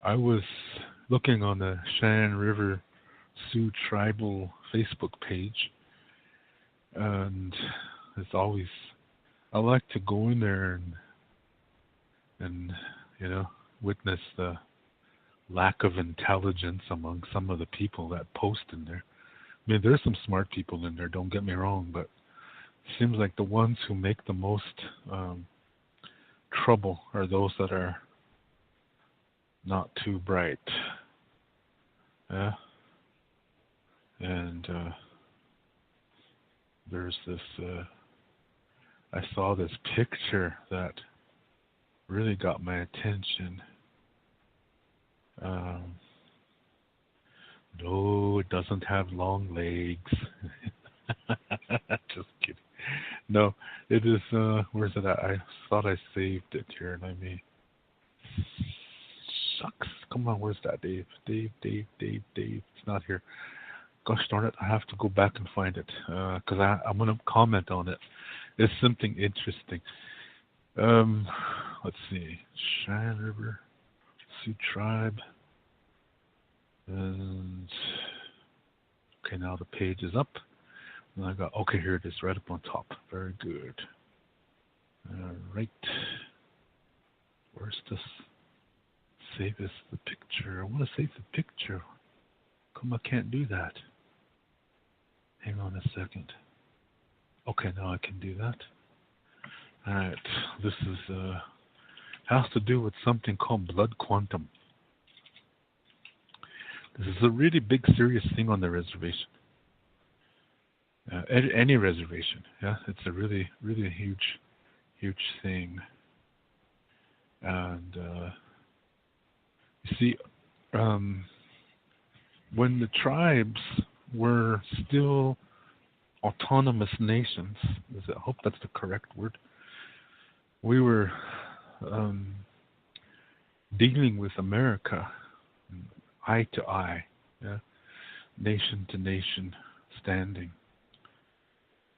I was looking on the Shan River Sioux tribal Facebook page, and it's always I like to go in there and you know witness the lack of intelligence among some of the people that post in there. I mean, there's some smart people in there. Don't get me wrong, but it seems like the ones who make the most um, trouble are those that are not too bright. Yeah, and there's this. I saw this picture that really got my attention. Um, no, it doesn't have long legs. Just kidding. No, it is. Where's it at? I thought I saved it here. Let me. Shucks. Come on, where's that, Dave? Dave. It's not here. Gosh darn it! I have to go back and find it because I'm gonna comment on it. It's something interesting. Um, let's see. Cheyenne River, Sioux Tribe, and okay, now the page is up. And I got okay. Here it is, right up on top. Very good. All right. Where's this? Save as the picture. I want to save the picture. Come, I can't do that. Hang on a second. Okay, now I can do that. All right. This is has to do with something called blood quantum. This is a really big, serious thing on the reservation. Any reservation, yeah. It's a really, really huge thing. And you see, when the tribes were still autonomous nations, I hope that's the correct word, we were dealing with America eye to eye, yeah, nation to nation standing.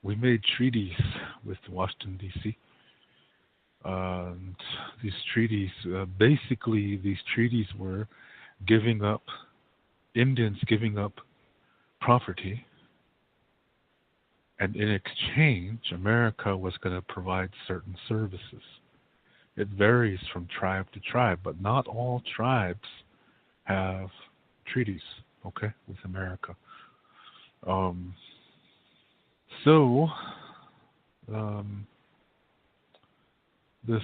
We made treaties with Washington, D.C. And these treaties, basically, these treaties were giving up, Indians giving up property, and in exchange, America was going to provide certain services. It varies from tribe to tribe, but not all tribes have treaties, okay, with America. Um, so, this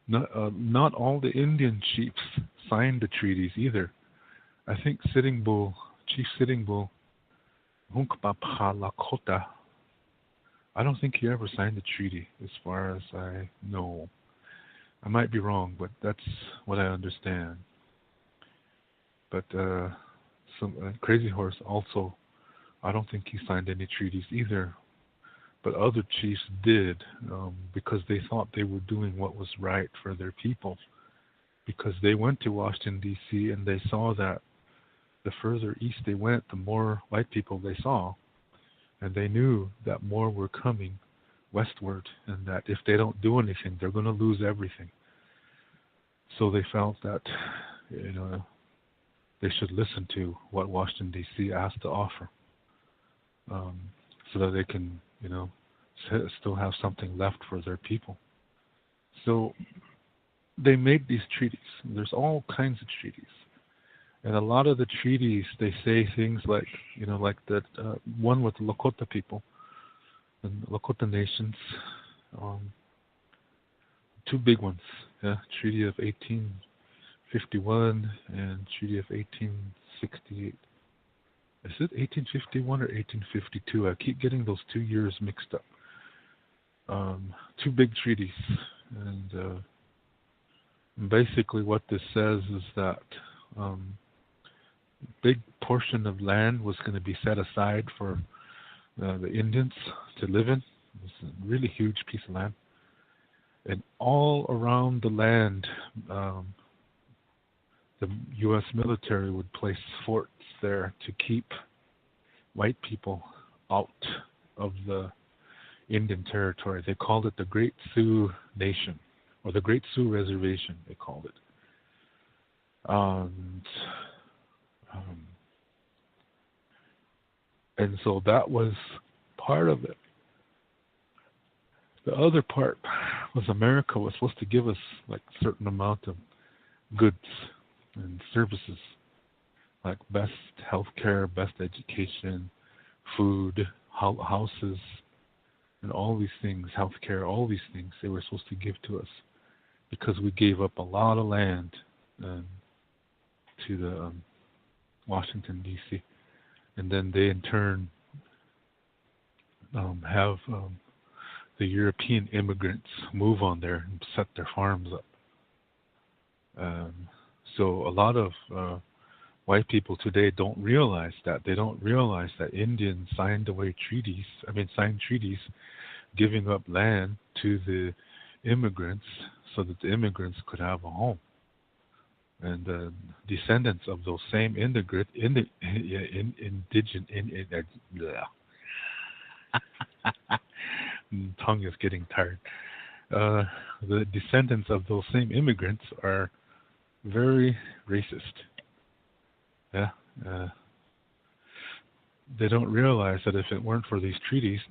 not all the Indian chiefs signed the treaties either. I think Chief Sitting Bull, Hunkpapa Lakota, I don't think he ever signed the treaty, as far as I know. I might be wrong, but that's what I understand. But Crazy Horse also, I don't think he signed any treaties either. But other chiefs did, because they thought they were doing what was right for their people. Because they went to Washington, D.C., and they saw that the further east they went, the more white people they saw. And they knew that more were coming westward, and that if they don't do anything, they're going to lose everything. So they felt that, they should listen to what Washington, D.C. has to offer, so that they can, still have something left for their people. So they made these treaties. There's all kinds of treaties. And a lot of the treaties, they say things like, like that one with the Lakota people and Lakota nations, two big ones, yeah, Treaty of 1851 and Treaty of 1868. Is it 1851 or 1852? I keep getting those 2 years mixed up. Two big treaties. And basically what this says is that big portion of land was going to be set aside for the Indians to live in. It's a really huge piece of land. And all around the land, the U.S. military would place forts there to keep white people out of the Indian territory. They called it the Great Sioux Nation, or the Great Sioux Reservation, they called it. And um, and so that was part of it. The other part was America was supposed to give us like a certain amount of goods and services, like best healthcare, best education, food, houses, and all these things, healthcare, all these things they were supposed to give to us because we gave up a lot of land to the Washington, D.C. And then they in turn have the European immigrants move on there and set their farms up. So a lot of white people today don't realize that. They don't realize that Indians signed treaties giving up land to the immigrants so that the immigrants could have a home. And the descendants of those same tongue is getting tired. The descendants of those same immigrants are very racist. Yeah, they don't realize that if it weren't for these treaties,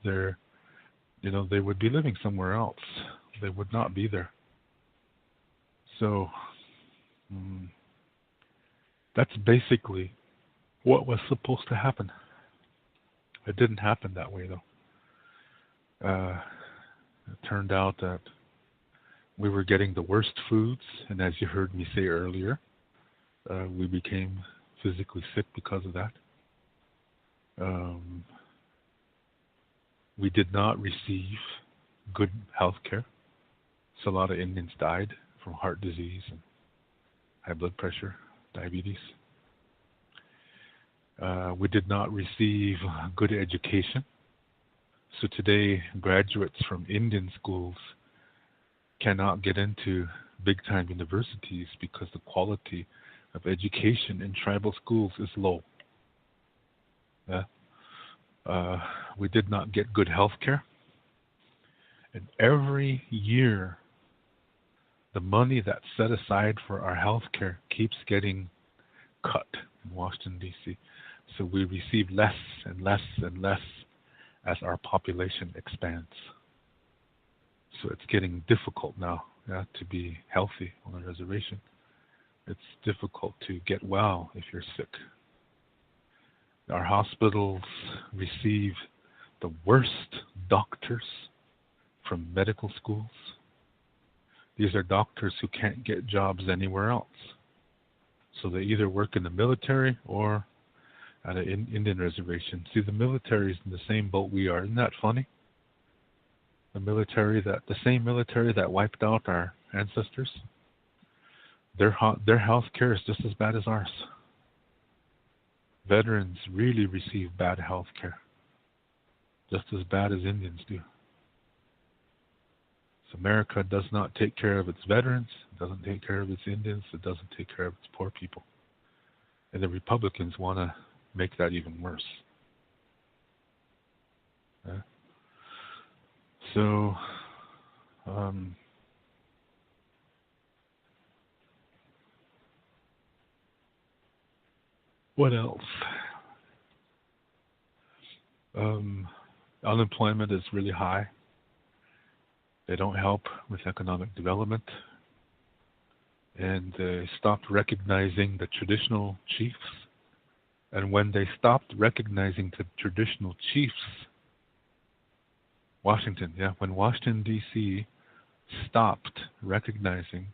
they would be living somewhere else. They would not be there. So that's basically what was supposed to happen. It didn't happen that way, though. It turned out that we were getting the worst foods, and as you heard me say earlier, we became physically sick because of that. We did not receive good health care, so a lot of Indians died from heart disease and high blood pressure, diabetes. We did not receive good education. So today, graduates from Indian schools cannot get into big-time universities because the quality of education in tribal schools is low. Yeah. We did not get good health care. And every year, the money that's set aside for our health care keeps getting cut in Washington, D.C. So we receive less and less and less as our population expands. So it's getting difficult now to be healthy on a reservation. It's difficult to get well if you're sick. Our hospitals receive the worst doctors from medical schools. These are doctors who can't get jobs anywhere else. So they either work in the military or at an Indian reservation. See, the military is in the same boat we are. Isn't that funny? The same military that wiped out our ancestors, their health care is just as bad as ours. Veterans really receive bad health care, just as bad as Indians do. So America does not take care of its veterans, it doesn't take care of its Indians, it doesn't take care of its poor people. And the Republicans want to make that even worse. Yeah. So, what else? Unemployment is really high. They don't help with economic development. And they stopped recognizing the traditional chiefs. And when they stopped recognizing the traditional chiefs, when Washington, D.C. stopped recognizing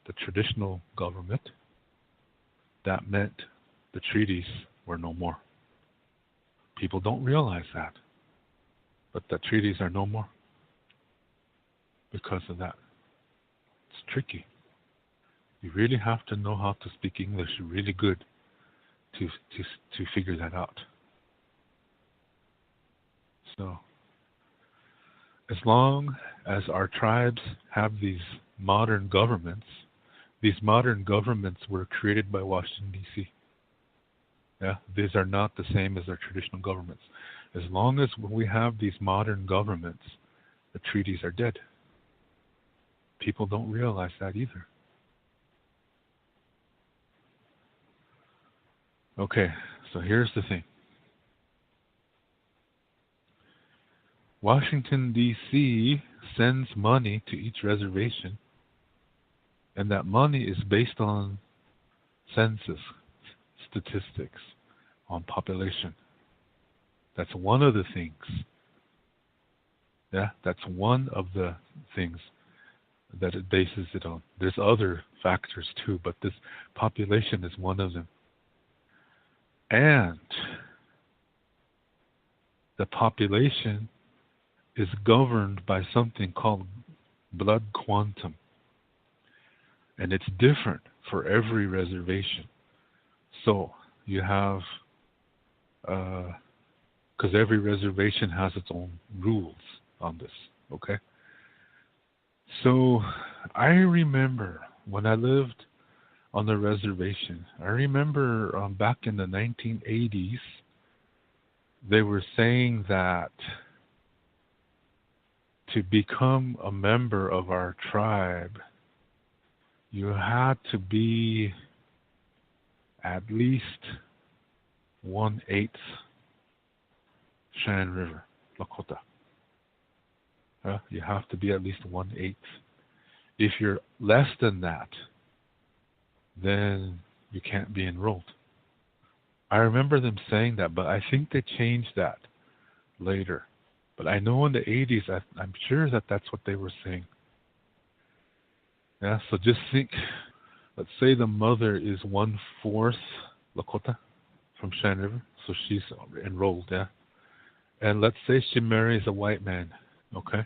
the traditional government, that meant the treaties were no more. People don't realize that, but the treaties are no more because of that. It's tricky. You really have to know how to speak English really good to figure that out. So, as long as our tribes have these modern governments were created by Washington, D.C. Yeah, these are not the same as our traditional governments. As long as we have these modern governments, the treaties are dead. people don't realize that either. Okay, so here's the thing. Washington, D.C. sends money to each reservation, and that money is based on census statistics on population. That's one of the things. Yeah, that's one of the things that it bases it on. There's other factors too, but this population is one of them. And the population is governed by something called blood quantum. And it's different for every reservation. So you have, because every reservation has its own rules on this, okay? So I remember when I lived on the reservation, I remember back in the 1980s, they were saying that to become a member of our tribe, you had to be at least 1/8 Shan River, Lakota. You have to be at least 1/8. If you're less than that, then you can't be enrolled. I remember them saying that, but I think they changed that later. But I know in the 80s, I'm sure that that's what they were saying. Yeah, so just think, let's say the mother is 1/4 Lakota from Shan River, so she's enrolled, yeah. And let's say she marries a white man, okay?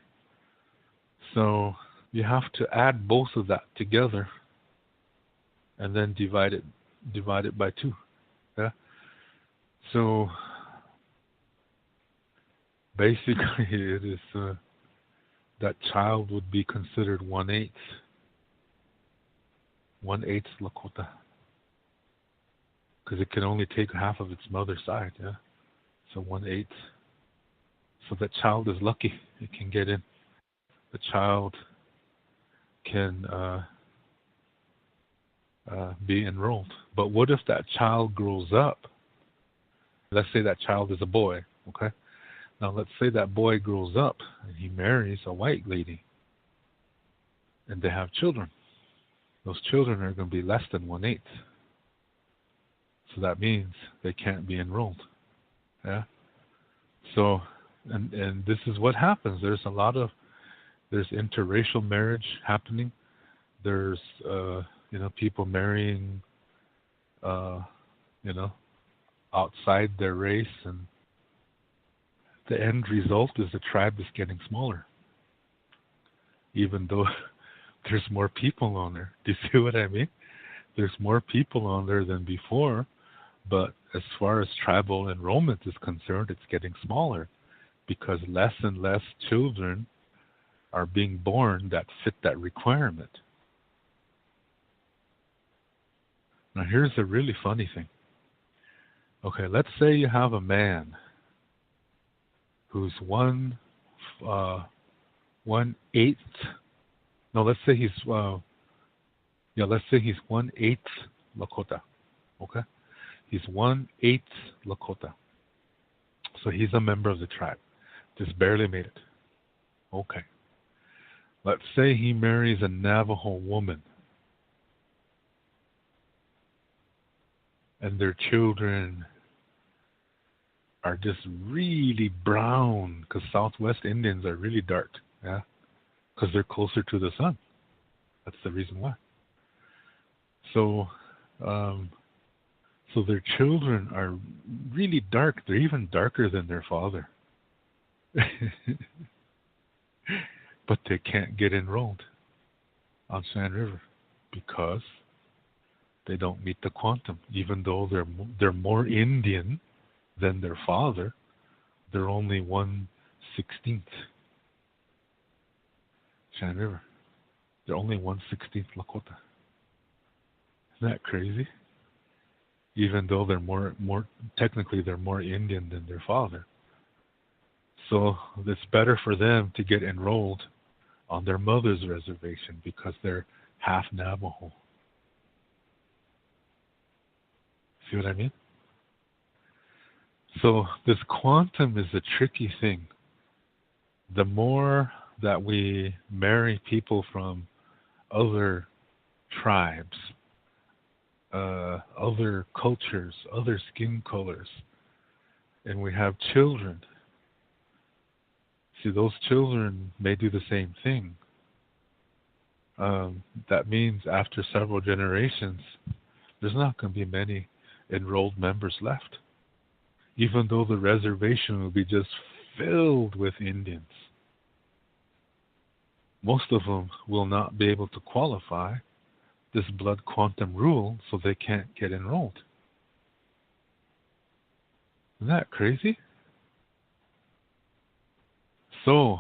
So you have to add both of that together and then divide it by 2, yeah. So basically, it is that child would be considered 1/8 Lakota, because it can only take half of its mother's side, yeah. So 1/8. So that child is lucky; it can get in. The child can be enrolled. But what if that child grows up? Let's say that child is a boy, okay? Now let's say that boy grows up and he marries a white lady and they have children. Those children are going to be less than 1/8. So that means they can't be enrolled. Yeah? So, and this is what happens. There's interracial marriage happening. There's, people marrying, outside their race, and the end result is the tribe is getting smaller, even though there's more people on there. Do you see what I mean? There's more people on there than before, but as far as tribal enrollment is concerned, it's getting smaller because less and less children are being born that fit that requirement. Now here's a really funny thing. Okay, let's say you have a man who's 1/8. No, let's say he's 1/8 Lakota. Okay, he's 1/8 Lakota. So he's a member of the tribe. Just barely made it. Okay. Let's say he marries a Navajo woman, and their children are just really brown, because Southwest Indians are really dark, yeah, because they're closer to the sun. That's the reason why. So, so their children are really dark. They're even darker than their father. But they can't get enrolled on Sand River because they don't meet the quantum. Even though they're more Indian than their father, they're only 1/16 Sand River. They're only 1/16 Lakota. Isn't that crazy? Even though they're more technically they're more Indian than their father. So it's better for them to get enrolled on their mother's reservation because they're half Navajo. See what I mean? So this quantum is a tricky thing. The more that we marry people from other tribes, other cultures, other skin colors, and we have children, see, those children may do the same thing. That means after several generations, there's not going to be many enrolled members left, even though the reservation will be just filled with Indians. Most of them will not be able to qualify this blood quantum rule, so they can't get enrolled. Isn't that crazy? So,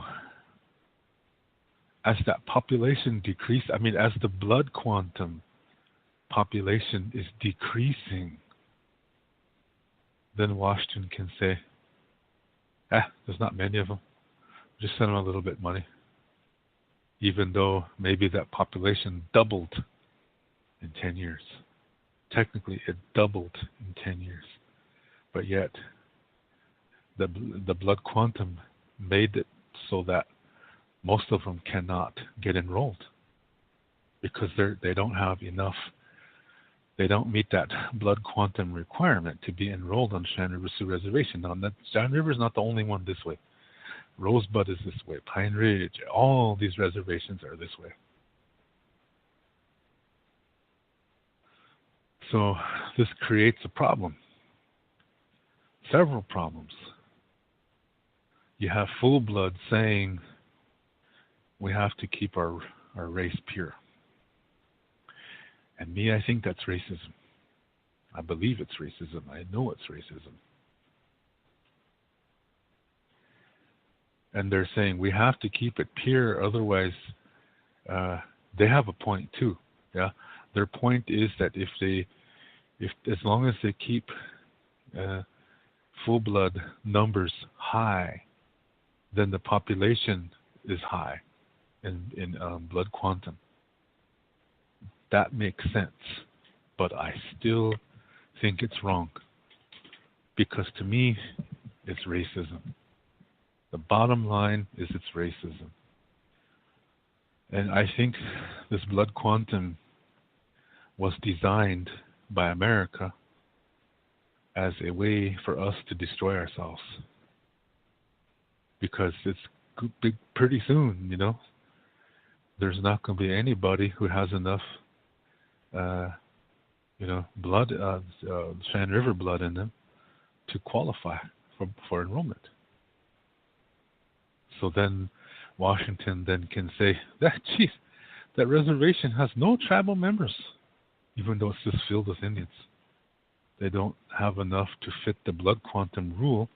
as that population decreases, as the blood quantum population is decreasing, then Washington can say, there's not many of them. Just send them a little bit of money. Even though maybe that population doubled in 10 years. Technically, it doubled in 10 years. But yet, the blood quantum made it so that most of them cannot get enrolled because they don't have enough. They don't meet that blood quantum requirement to be enrolled on Shan River Sioux Reservation. Now, Shan River is not the only one this way. Rosebud is this way. Pine Ridge, all these reservations are this way. So this creates a problem. Several problems. You have full blood saying we have to keep our race pure. And me, I think that's racism. I believe it's racism. I know it's racism. And they're saying we have to keep it pure, otherwise they have a point too. Yeah, their point is that if as long as they keep full blood numbers high, then the population is high in blood quantum. That makes sense, but I still think it's wrong because to me, it's racism. The bottom line is it's racism. And I think this blood quantum was designed by America as a way for us to destroy ourselves. Because it's pretty soon, there's not going to be anybody who has enough, blood, Shan River blood in them to qualify for enrollment. So then Washington then can say, that reservation has no tribal members, even though it's just filled with Indians. They don't have enough to fit the blood quantum rule,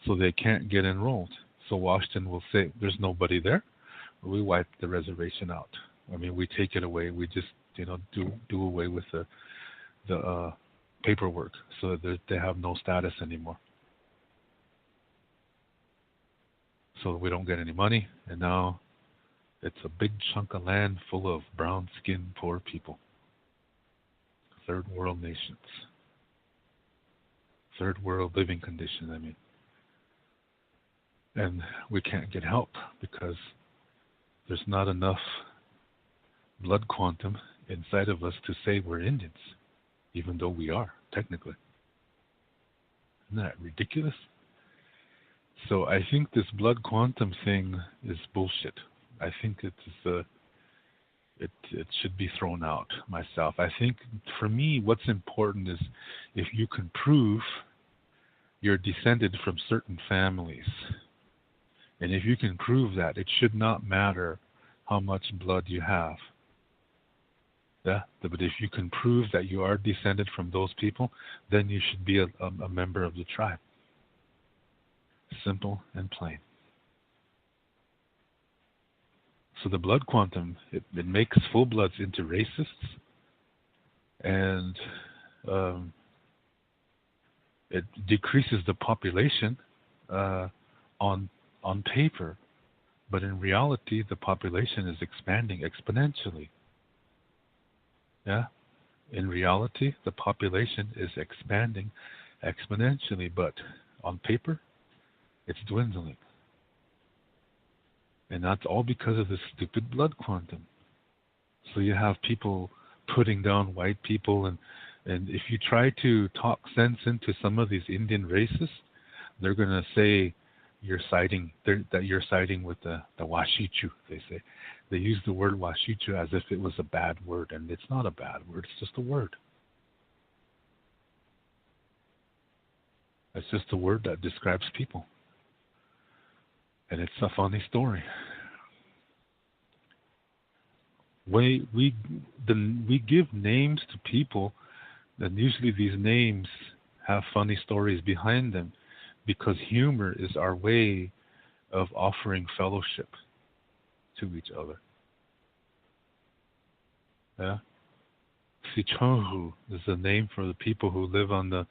so they can't get enrolled. So Washington will say, there's nobody there. We wipe the reservation out. We take it away. We just, do away with the paperwork so that they have no status anymore. So we don't get any money, and now it's a big chunk of land full of brown-skinned poor people. Third world nations. Third world living conditions, And we can't get help because there's not enough blood quantum inside of us to say we're Indians, even though we are, technically. Isn't that ridiculous? So I think this blood quantum thing is bullshit. I think it should be thrown out myself. I think for me what's important is if you can prove you're descended from certain families. And if you can prove that, it should not matter how much blood you have. Yeah? But if you can prove that you are descended from those people, then you should be a member of the tribe. Simple and plain. So the blood quantum, it makes full bloods into racists, and it decreases the population on paper, But in reality, the population is expanding exponentially. Yeah? In reality, the population is expanding exponentially, but on paper, it's dwindling. And that's all because of this stupid blood quantum. So you have people putting down white people, and if you try to talk sense into some of these Indian races, they're going to say that you're siding with the Washichu, they say. They use the word Washichu as if it was a bad word, and it's not a bad word, it's just a word. It's just a word that describes people. And it's a funny story. We give names to people, and usually these names have funny stories behind them, because humor is our way of offering fellowship to each other. Yeah? Sicangu is the name for the people who live on the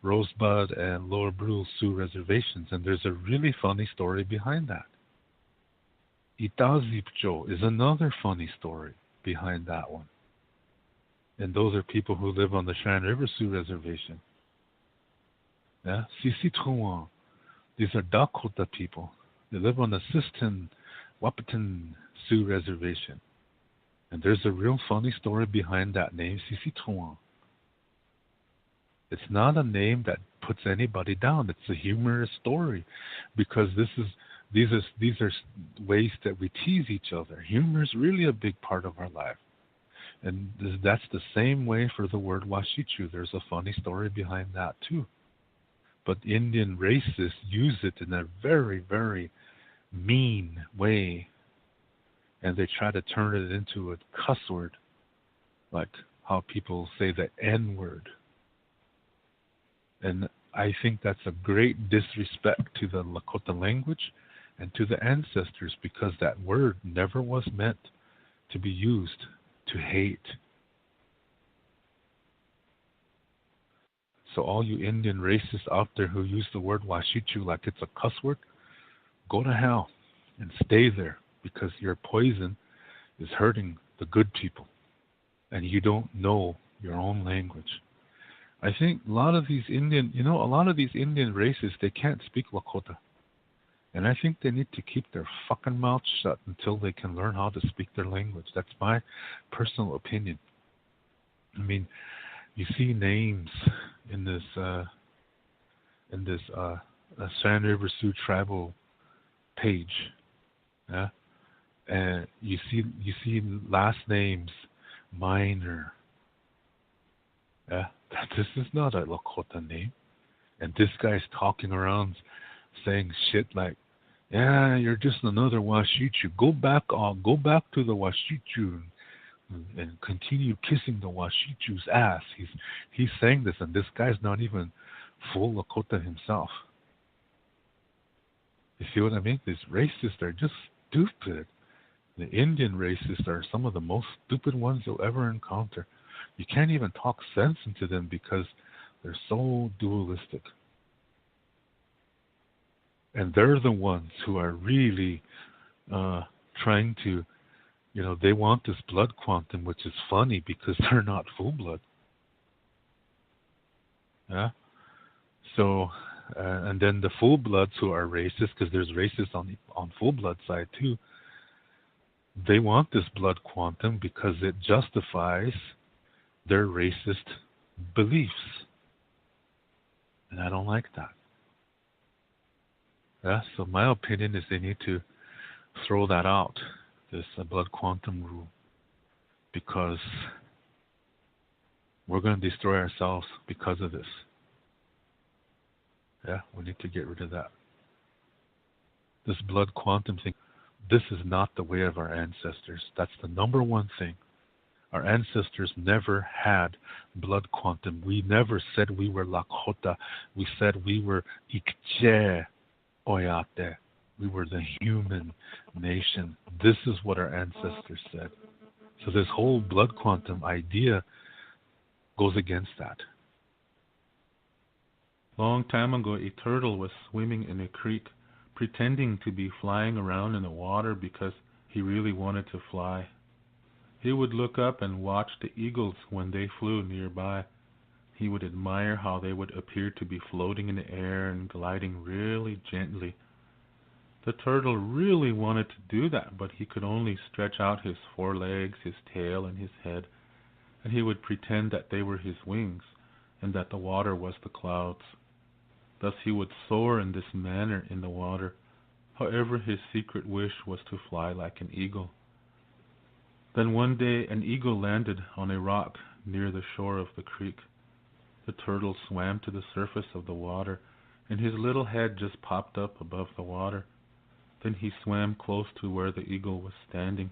Rosebud and Lower Brule Sioux reservations, and there's a really funny story behind that. Itazipco is another funny story behind that one. And those are people who live on the Cheyenne River Sioux reservation. Yeah? Sisitruan, these are Dakota people. They live on the Sistan Wahpeton Sioux reservation. And there's a real funny story behind that name, Sisitruan. It's not a name that puts anybody down. It's a humorous story, because these are ways that we tease each other. Humor is really a big part of our life. And that's the same way for the word Washichu. There's a funny story behind that too. But Indian racists use it in a very, very mean way. And they try to turn it into a cuss word, like how people say the N-word. And I think that's a great disrespect to the Lakota language and to the ancestors, because that word never was meant to be used to hate. So all you Indian racists out there who use the word Washichu like it's a cuss word, go to hell and stay there, because your poison is hurting the good people, and you don't know your own language. I think a lot of these Indian races, they can't speak Lakota. And I think they need to keep their fucking mouths shut until they can learn how to speak their language. That's my personal opinion. I mean, you see names in this Cheyenne River Sioux tribal page, yeah, and you see last names, Minor. Yeah, this is not a Lakota name. And this guy's talking around saying shit like, yeah, you're just another Washichu. Go back to the Washichu and continue kissing the Washichu's ass. He's saying this, and this guy's not even full Lakota himself. You see what I mean? These racists are just stupid. The Indian racists are some of the most stupid ones you'll ever encounter. You can't even talk sense into them because they're so dualistic. And they're the ones who are really trying to, they want this blood quantum, which is funny because they're not full blood. Yeah? So, and then the full bloods who are racist, because there's racists on full blood side too, they want this blood quantum because it justifies their racist beliefs. And I don't like that. Yeah, so my opinion is they need to throw that out, this blood quantum rule, because we're going to destroy ourselves because of this. Yeah, we need to get rid of that. This blood quantum thing, this is not the way of our ancestors. That's the number one thing. Our ancestors never had blood quantum. We never said we were Lakota. We said we were Ikche Oyate. We were the human nation. This is what our ancestors said. So this whole blood quantum idea goes against that. Long time ago, a turtle was swimming in a creek pretending to be flying around in the water because he really wanted to fly. He would look up and watch the eagles when they flew nearby. He would admire how they would appear to be floating in the air and gliding really gently. The turtle really wanted to do that, but he could only stretch out his forelegs, his tail, and his head, and he would pretend that they were his wings, and that the water was the clouds. Thus he would soar in this manner in the water. However, his secret wish was to fly like an eagle. Then one day an eagle landed on a rock near the shore of the creek. The turtle swam to the surface of the water, and his little head just popped up above the water. Then he swam close to where the eagle was standing.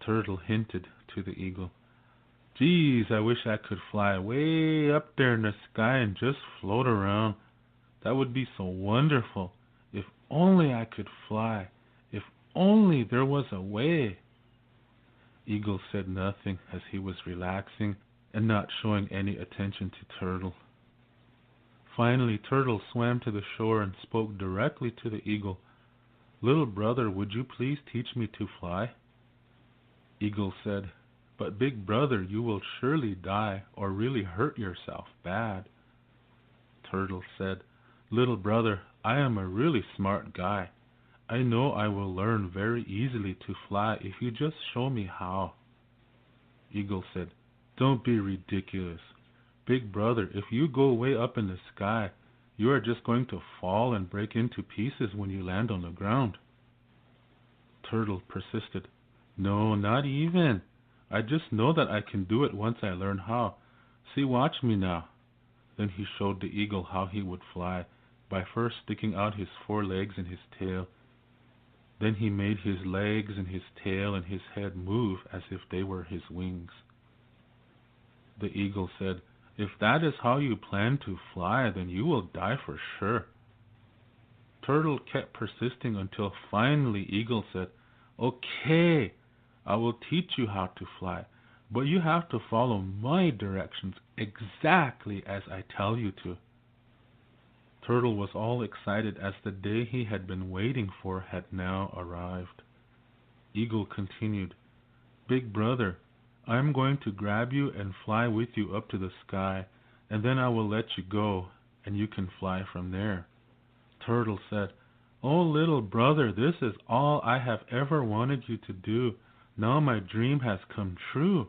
Turtle hinted to the eagle, "Geez, I wish I could fly way up there in the sky and just float around. That would be so wonderful. If only I could fly. If only there was a way." Eagle said nothing as he was relaxing and not showing any attention to Turtle. Finally, Turtle swam to the shore and spoke directly to the eagle. "Little brother, would you please teach me to fly?" Eagle said, "But big brother, you will surely die or really hurt yourself bad." Turtle said, "Little brother, I am a really smart guy. I know I will learn very easily to fly if you just show me how." Eagle said, "Don't be ridiculous. Big brother, if you go way up in the sky, you are just going to fall and break into pieces when you land on the ground." Turtle persisted, "No, not even. I just know that I can do it once I learn how. See, watch me now." Then he showed the eagle how he would fly, by first sticking out his forelegs and his tail. Then he made his legs and his tail and his head move as if they were his wings. The eagle said, "If that is how you plan to fly, then you will die for sure." Turtle kept persisting until finally Eagle said, "Okay, I will teach you how to fly, but you have to follow my directions exactly as I tell you to." Turtle was all excited as the day he had been waiting for had now arrived. Eagle continued, "Big brother, I am going to grab you and fly with you up to the sky, and then I will let you go, and you can fly from there." Turtle said, "Oh, little brother, this is all I have ever wanted you to do. Now my dream has come true.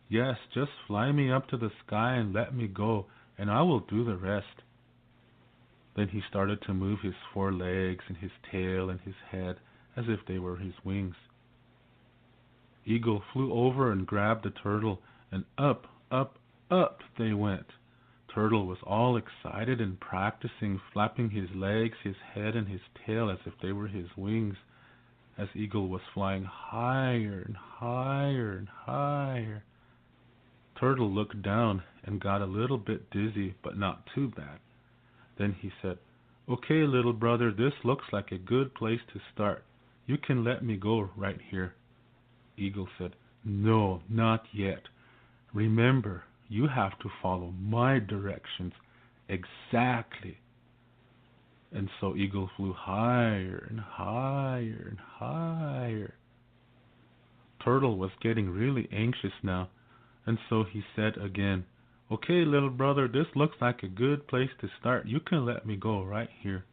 Yes, just fly me up to the sky and let me go, and I will do the rest." Then he started to move his forelegs and his tail and his head as if they were his wings. Eagle flew over and grabbed the turtle, and up, up, up they went. Turtle was all excited and practicing, flapping his legs, his head, and his tail as if they were his wings, as Eagle was flying higher and higher and higher. Turtle looked down and got a little bit dizzy, but not too bad. Then he said, "Okay, little brother, this looks like a good place to start. You can let me go right here." Eagle said, "No, not yet. Remember, you have to follow my directions exactly." And so Eagle flew higher and higher and higher. Turtle was getting really anxious now, and so he said again, "Okay, little brother, this looks like a good place to start. You can let me go right here."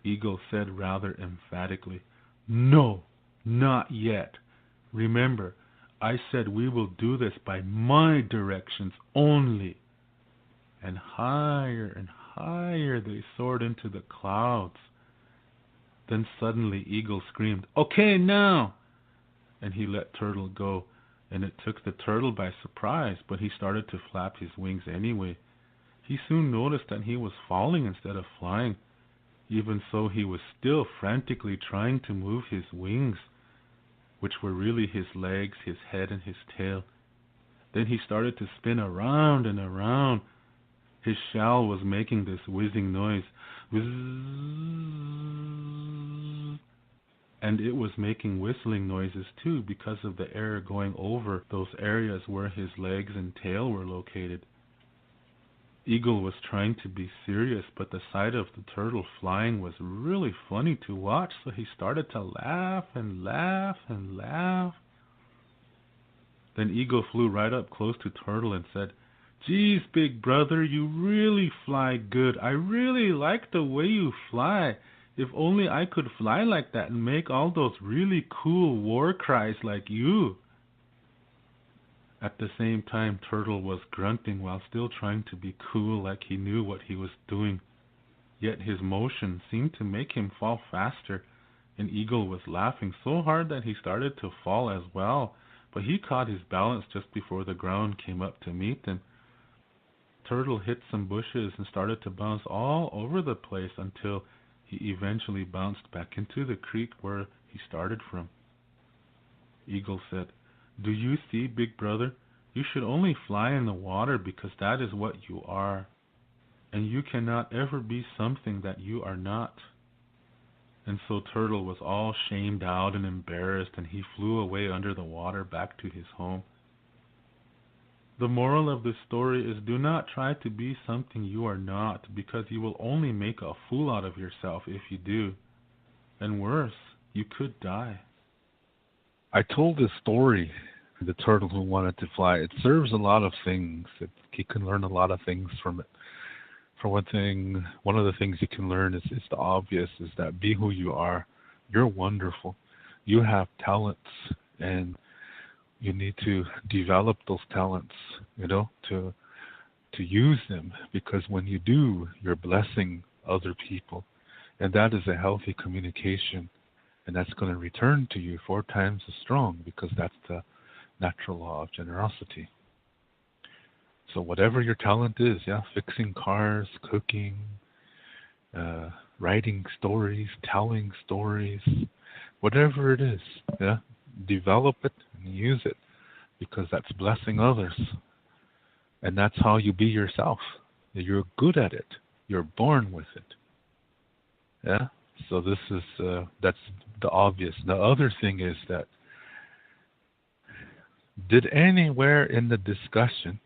Eagle said rather emphatically, "No, not yet. Remember, I said we will do this by my directions only." And higher they soared into the clouds. Then suddenly Eagle screamed, "Okay, now!" And he let Turtle go, and it took the turtle by surprise, but he started to flap his wings anyway. He soon noticed that he was falling instead of flying. Even so, he was still frantically trying to move his wings, which were really his legs, his head, and his tail. Then he started to spin around and around. His shell was making this whizzing noise. Whizz, and it was making whistling noises too because of the air going over those areas where his legs and tail were located. Eagle was trying to be serious, but the sight of the turtle flying was really funny to watch, so he started to laugh and laugh and laugh. Then Eagle flew right up close to Turtle and said, "Geez, big brother, you really fly good. I really like the way you fly. If only I could fly like that and make all those really cool war cries like you." At the same time, Turtle was grunting while still trying to be cool like he knew what he was doing. Yet his motion seemed to make him fall faster, and Eagle was laughing so hard that he started to fall as well, but he caught his balance just before the ground came up to meet him. Turtle hit some bushes and started to bounce all over the place until he eventually bounced back into the creek where he started from. Eagle said, "Do you see, big brother? You should only fly in the water because that is what you are, and you cannot ever be something that you are not." And so Turtle was all shamed out and embarrassed, and he flew away under the water back to his home. The moral of this story is, do not try to be something you are not, because you will only make a fool out of yourself if you do. And worse, you could die. I told this story, the turtle who wanted to fly. It serves a lot of things. You can learn a lot of things from it. For one thing, one of the things you can learn is the obvious, is that be who you are. You're wonderful. You have talents, and you need to develop those talents, to use them, because when you do, you're blessing other people, and that is a healthy communication, and that's going to return to you 4 times as strong, because that's the natural law of generosity. So whatever your talent is, fixing cars, cooking, writing stories, telling stories, whatever it is, develop it and use it, because that's blessing others. And that's how you be yourself. You're good at it. You're born with it. Yeah? So this is, that's the obvious. The other thing is that, did anywhere in the discussion,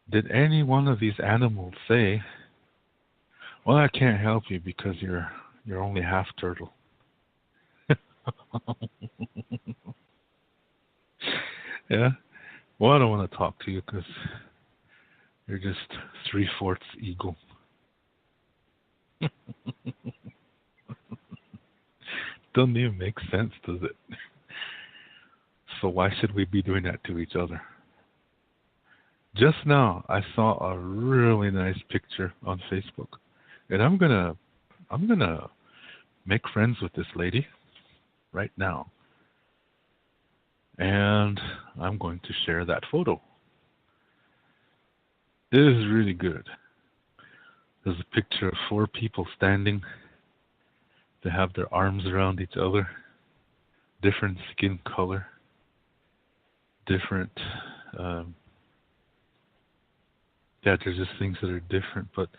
did any one of these animals say, "Well, I can't help you because you're only half turtle"? Yeah? Well, I don't want to talk to you because you're just 3/4 eagle. Doesn't even make sense, does it? So why should we be doing that to each other? Just now, I saw a really nice picture on Facebook, and I'm gonna make friends with this lady right now, and I'm going to share that photo. It is really good. There's a picture of 4 people standing. They have their arms around each other, different skin color, different. There's just things that are different, but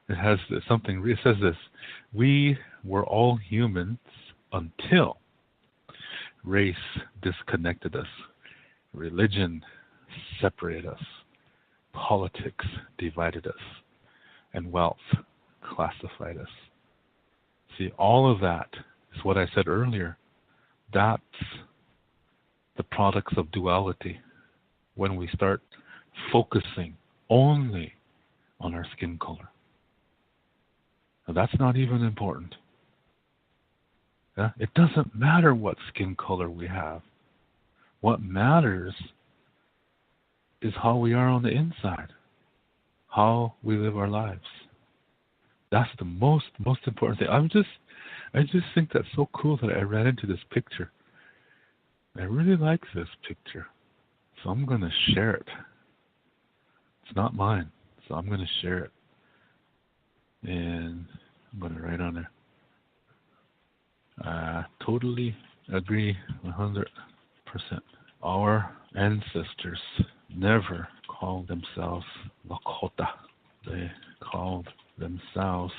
it has something. It says this: "We were all humans until race disconnected us, religion separated us, politics divided us, and wealth classified us." See, all of that is what I said earlier. That's the products of duality. When we start focusing only on our skin color. Now, that's not even important. Yeah? It doesn't matter what skin color we have. What matters is how we are on the inside, how we live our lives. That's the most important thing. I just think that's so cool that I ran into this picture. I really like this picture, so I'm going to share it. It's not mine, so I'm going to share it. And I'm going to write on there. I totally agree 100%. Our ancestors never called themselves Lakota. They called themselves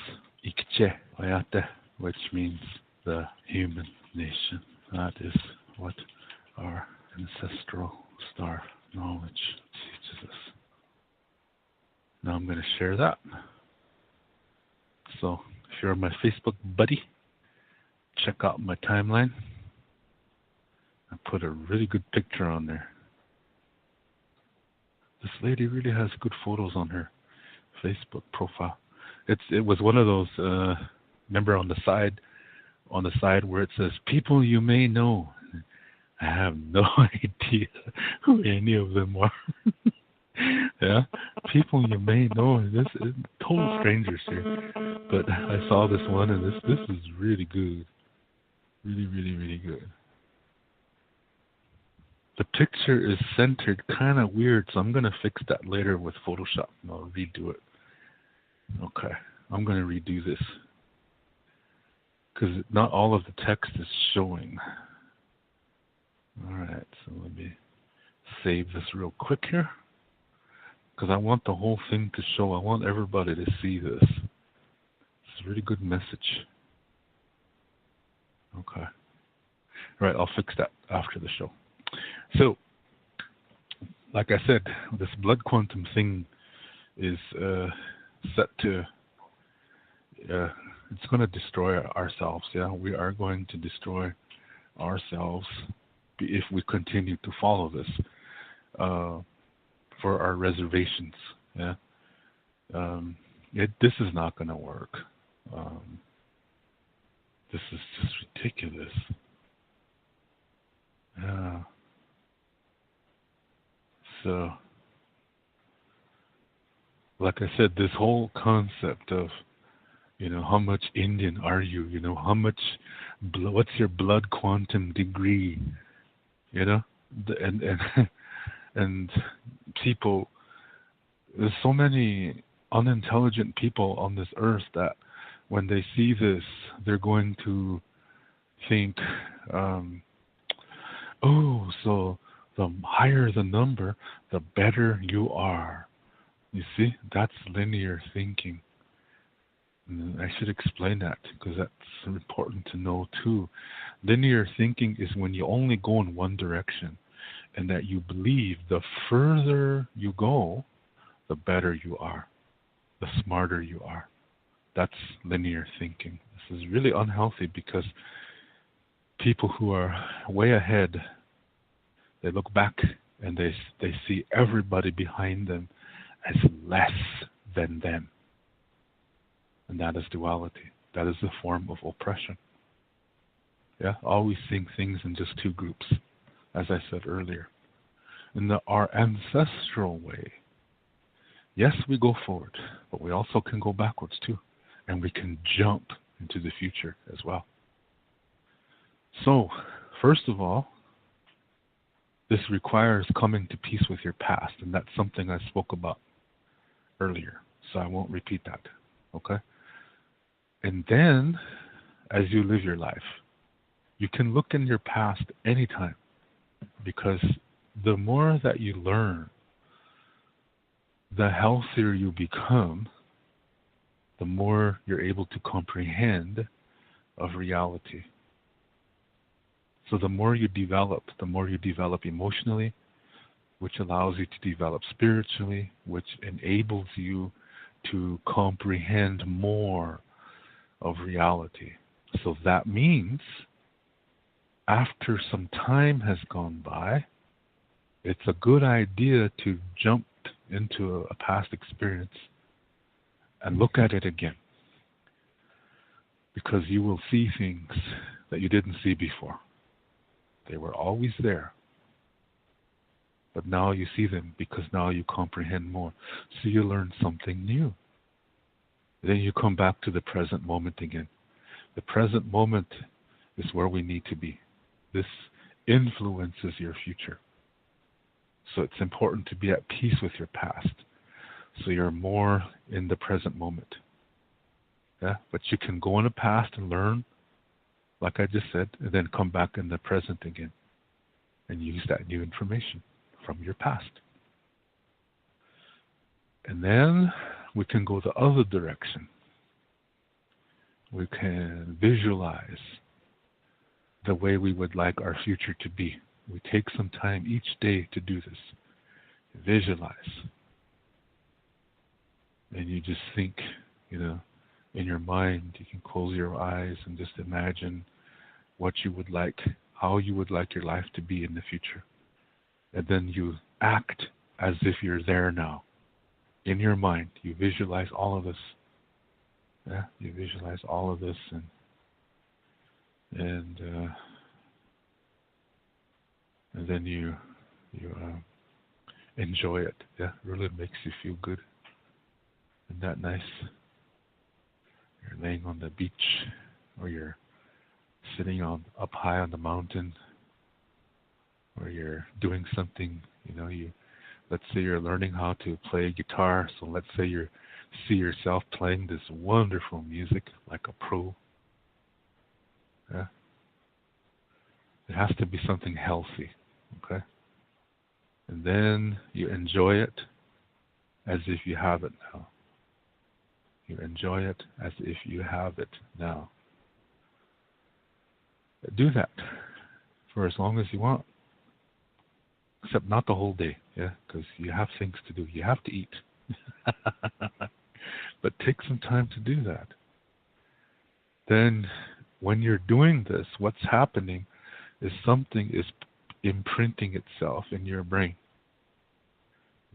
Ikche Oyate, which means the human nation. That is what our ancestral star knowledge teaches us. Now I'm going to share that. So if you're my Facebook buddy, check out my timeline. I put a really good picture on there. This lady really has good photos on her Facebook profile. It was one of those, remember on the side where it says, people you may know. I have no idea who any of them are. Yeah, people you may know. This is total strangers here. But I saw this one, and this is really good. Really, really, really good. The picture is centered kind of weird, so I'm going to fix that later with Photoshop, and I'll redo it. Okay, I'm going to redo this because not all of the text is showing. All right, so let me save this real quick here because I want the whole thing to show. I want everybody to see this. It's a really good message. Okay. All right, I'll fix that after the show. So, like I said, this blood quantum thing is set to, it's going to destroy ourselves. Yeah, we are going to destroy ourselves if we continue to follow this for our reservations. Yeah, this is not going to work. This is just ridiculous. Yeah. So, like I said, this whole concept of, how much Indian are you? How much, what's your blood quantum degree? And people, there's so many unintelligent people on this earth that when they see this, they're going to think, so the higher the number, the better you are. You see, that's linear thinking. And I should explain that because that's important to know too. Linear thinking is when you only go in one direction and that you believe the further you go, the better you are, the smarter you are. That's linear thinking. This is really unhealthy because people who are way ahead, they look back and they see everybody behind them as less than them. And that is duality. That is the form of oppression. Yeah, always seeing things in just two groups, as I said earlier. In our ancestral way, yes, we go forward, but we also can go backwards too. And we can jump into the future as well. So, first of all, this requires coming to peace with your past, and that's something I spoke about earlier, so I won't repeat that, okay? And then, as you live your life, you can look in your past anytime, because the more that you learn, the healthier you become, the more you're able to comprehend of reality. So the more you develop emotionally, which allows you to develop spiritually, which enables you to comprehend more of reality. So that means after some time has gone by, it's a good idea to jump into a past experience and look at it again, because you will see things that you didn't see before. They were always there, but now you see them because now you comprehend more. So you learn something new. Then you come back to the present moment again. The present moment is where we need to be. This influences your future. So it's important to be at peace with your past, so you're more in the present moment. Yeah, but you can go in the past and learn, like I just said, and then come back in the present again and use that new information from your past. And then we can go the other direction. We can visualize the way we would like our future to be. We take some time each day to do this. Visualize. and you just think, in your mind, you can close your eyes and just imagine what you would like, how you would like your life to be in the future. And then you act as if you're there now. In your mind, you visualize all of this. Yeah, you visualize all of this, and then you enjoy it. Yeah, it really makes you feel good. Isn't that nice? You're laying on the beach, or you're sitting up high on the mountain, or you're doing something. Let's say you're learning how to play guitar. So let's say you see yourself playing this wonderful music like a pro. Yeah. It has to be something healthy, okay? And then you enjoy it as if you have it now. You enjoy it as if you have it now. Do that for as long as you want. Except not the whole day, yeah, because you have things to do. You have to eat. But take some time to do that. Then when you're doing this, what's happening is something is imprinting itself in your brain.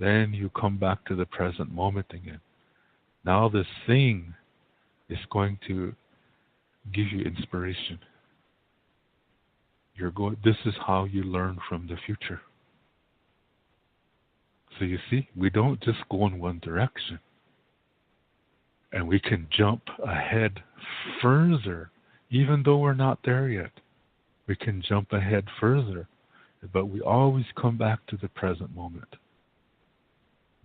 Then you come back to the present moment again. Now this thing is going to give you inspiration. This is how you learn from the future. So you see, we don't just go in one direction. And we can jump ahead further, even though we're not there yet. We can jump ahead further, but we always come back to the present moment.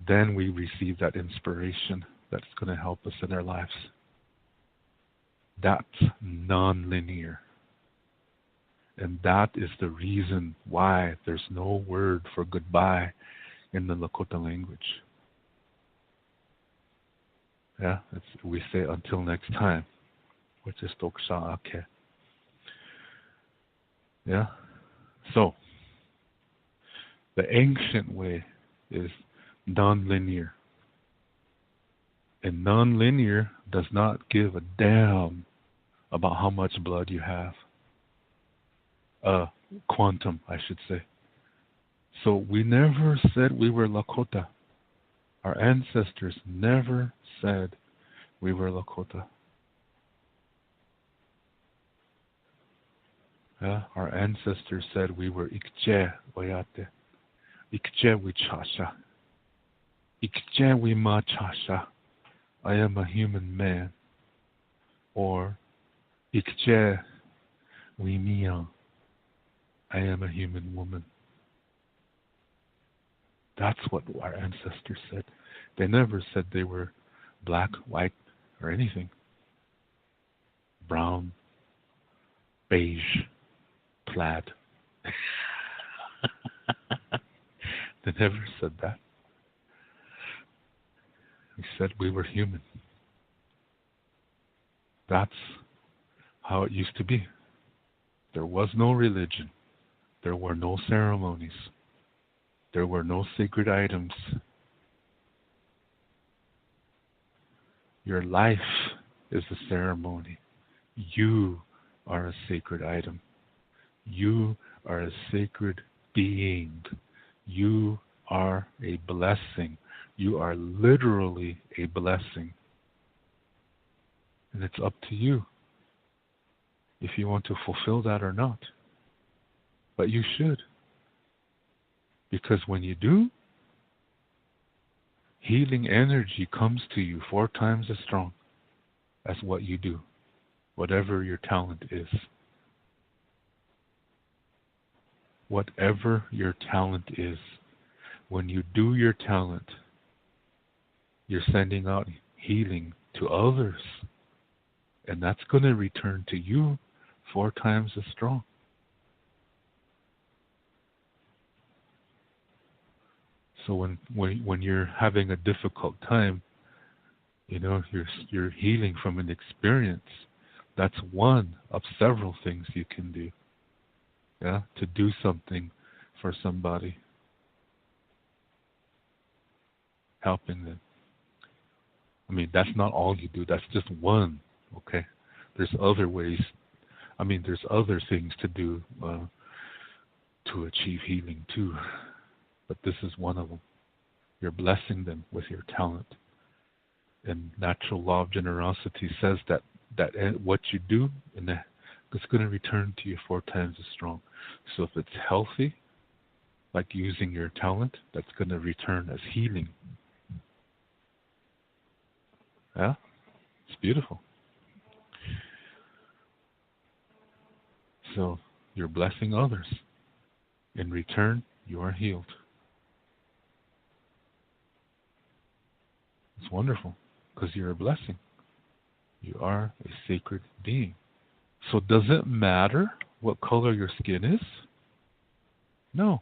Then we receive that inspiration that's going to help us in our lives. That's non-linear. And that is the reason why there's no word for goodbye in the Lakota language. Yeah, we say until next time, which is Toksha Ake. Yeah, so the ancient way is non-linear. And non-linear does not give a damn about how much blood you have. Quantum, I should say. So we never said we were Lakota. Our ancestors never said we were Lakota. Yeah, our ancestors said we were Ikche Wayate. Ikche Wichasha. Ikche Wimachasha. I am a human man. Or Ikche Wimiya. I am a human woman. That's what our ancestors said. They never said they were black, white, or anything. Brown, beige, plaid. They never said that. We said we were human. That's how it used to be. There was no religion. There were no ceremonies. There were no sacred items. Your life is a ceremony. You are a sacred item. You are a sacred being. You are a blessing. You are literally a blessing. And it's up to you if you want to fulfill that or not. But you should. Because when you do, healing energy comes to you 4 times as strong as what you do, whatever your talent is. Whatever your talent is, when you do your talent, you're sending out healing to others. And that's going to return to you 4 times as strong. So when you're having a difficult time, you're healing from an experience. That's one of several things you can do. Yeah, to do something for somebody, helping them. That's not all you do. That's just one. Okay. There's other ways. There's other things to do to achieve healing too. But this is one of them. You're blessing them with your talent. And natural law of generosity says that what you do, it's going to return to you 4 times as strong. So if it's healthy, like using your talent, that's going to return as healing. Yeah? It's beautiful. So you're blessing others. In return, you are healed. It's wonderful because you're a blessing. You are a sacred being. So does it matter what color your skin is? No.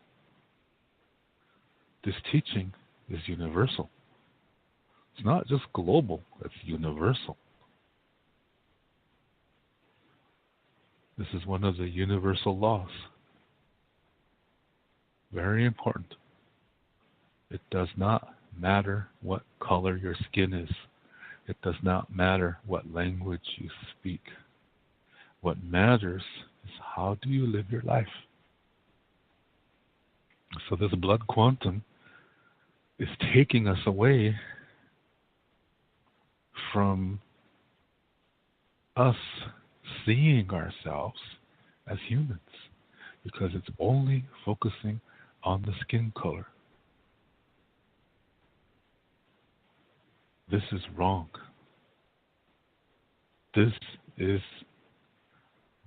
This teaching is universal. It's not just global, it's universal. This is one of the universal laws. Very important. It does not matter what color your skin is. It does not matter what language you speak. What matters is how do you live your life. So this blood quantum is taking us away from us seeing ourselves as humans, because it's only focusing on the skin color. This is wrong. This is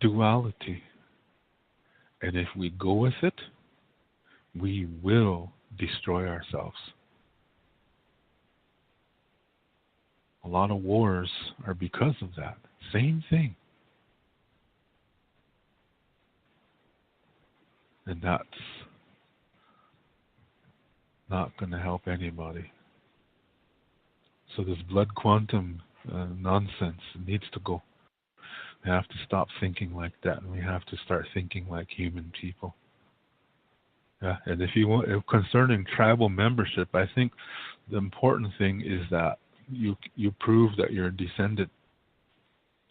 duality. And if we go with it, we will destroy ourselves. A lot of wars are because of that. Same thing. And that's not going to help anybody. So this blood quantum nonsense needs to go. We have to stop thinking like that, and we have to start thinking like human people. Yeah, and if you want, concerning tribal membership, I think the important thing is that you prove that you're a descendant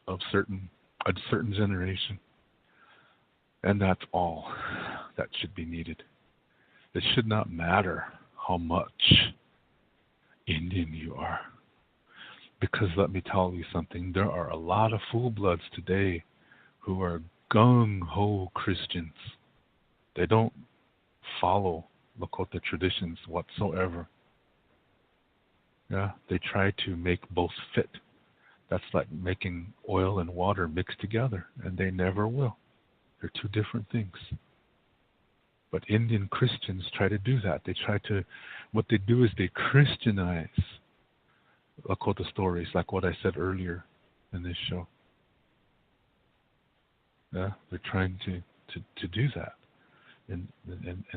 of a certain generation, and that's all that should be needed. It should not matter how much Indian you are. Because let me tell you something, there are a lot of full-bloods today who are gung-ho Christians. They don't follow Lakota traditions whatsoever. Yeah, they try to make both fit. That's like making oil and water mixed together, and they never will. They're two different things. But Indian Christians try to do that. What they do is they Christianize Lakota stories, like what I said earlier in this show. Yeah, they're trying to do that. And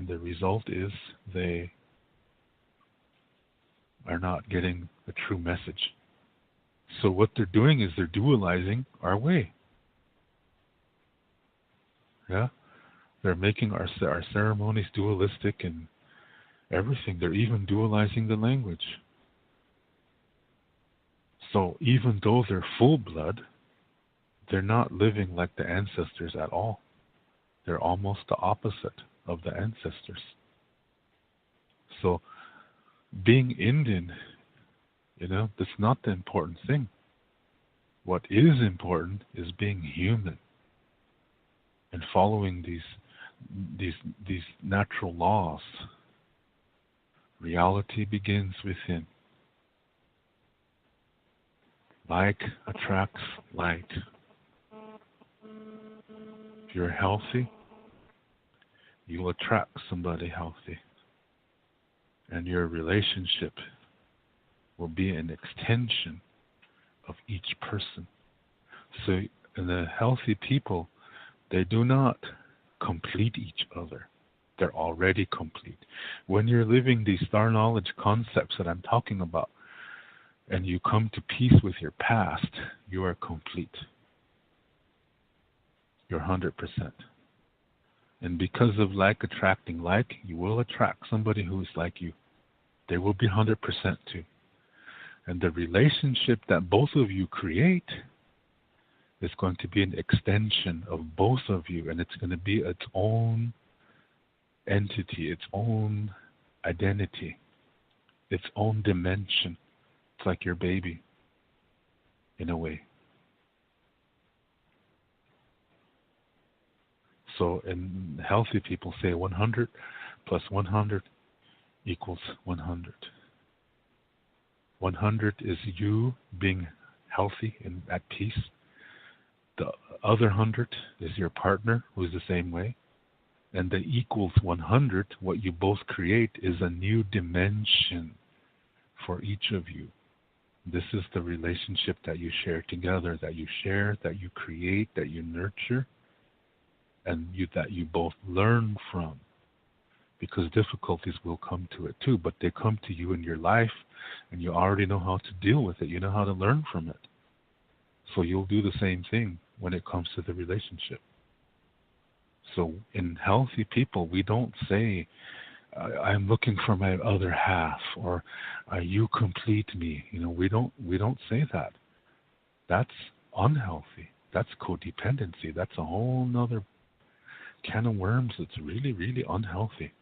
the result is they are not getting the true message. So what they're doing is they're dualizing our way. Yeah? They're making our ceremonies dualistic and everything. They're even dualizing the language. So even though they're full blood, they're not living like the ancestors at all. They're almost the opposite of the ancestors. So being Indian, that's not the important thing. What is important is being human and following these natural laws. Reality begins within. Like attracts like. If you're healthy, you'll attract somebody healthy. And your relationship will be an extension of each person. So the healthy people, they do not complete each other. They're already complete. When you're living these star knowledge concepts that I'm talking about, and you come to peace with your past, you are complete. You're 100%. And because of like attracting like, you will attract somebody who is like you. They will be 100% too. And the relationship that both of you create is going to be an extension of both of you, and it's going to be its own entity, its own identity, its own dimension. It's like your baby, in a way. So, and healthy people say 100 plus 100 equals 100. 100 is you being healthy and at peace. The other 100 is your partner, who is the same way. And the equals 100, what you both create, is a new dimension for each of you. This is the relationship that you share together, that you share, that you create, that you nurture, and that you both learn from. Because difficulties will come to it too, but they come to you in your life, and you already know how to deal with it. You know how to learn from it. So you'll do the same thing when it comes to the relationship. So in healthy people, we don't say, I'm looking for my other half, or you complete me. We don't say that. That's unhealthy. That's codependency. That's a whole other can of worms that's really, really unhealthy.